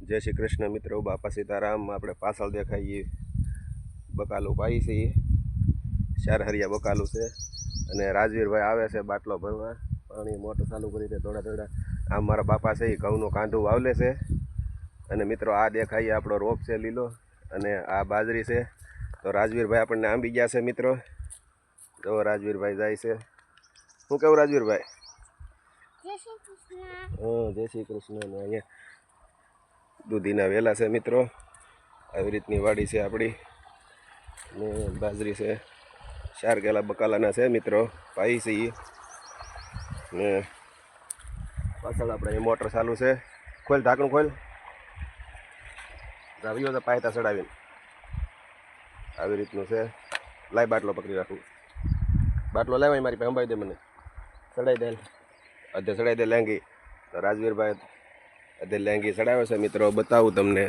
जय श्री कृष्ण मित्रों, बापा सीताराम। આપણે પાછળ દેખાઈએ બકાલું પાઈ છે, 4 હરિયા બકાલું છે અને રાજવીરભાઈ આવે છે બાટલો ભરવા। પાણી મોટર ચાલુ કરી દે થોડા થોડા। આમ મારા બાપા છે એ ઘઉંનું કાંઠું વાવલે છે અને મિત્રો આ દેખાઈએ આપણો રોપ છે લીલો અને આ બાજરી છે। તો રાજવીરભાઈ આપણને આંબી ગયા છે મિત્રો। જો રાજવીરભાઈ જાય છે। શું કેવું રાજવીરભાઈ? જય શ્રી કૃષ્ણ। જય શ્રી કૃષ્ણ। અહીંયા દૂધીના વેલા છે મિત્રો। આવી રીતની વાડી છે આપણી ને બાજરી છે। 4 કેલા બકાલાના છે મિત્રો, પાઈ છે ઈ ને પાછળ આપણે મોટર ચાલુ છે। ખોલ ઢાંકણું ખોલ, જાવ્યો તો પાયતા ચડાવીને આવી રીતનું છે। લાય બાટલો પકડી રાખું, બાટલો લેવાય મારી પાસે અંબાઈ દે, મને ચડાવી દે, અધે ચડાવી દે લેંગી। તો રાજવીરભાઈ અધે લેંગી ચડાવે છે મિત્રો, બતાવું તમને।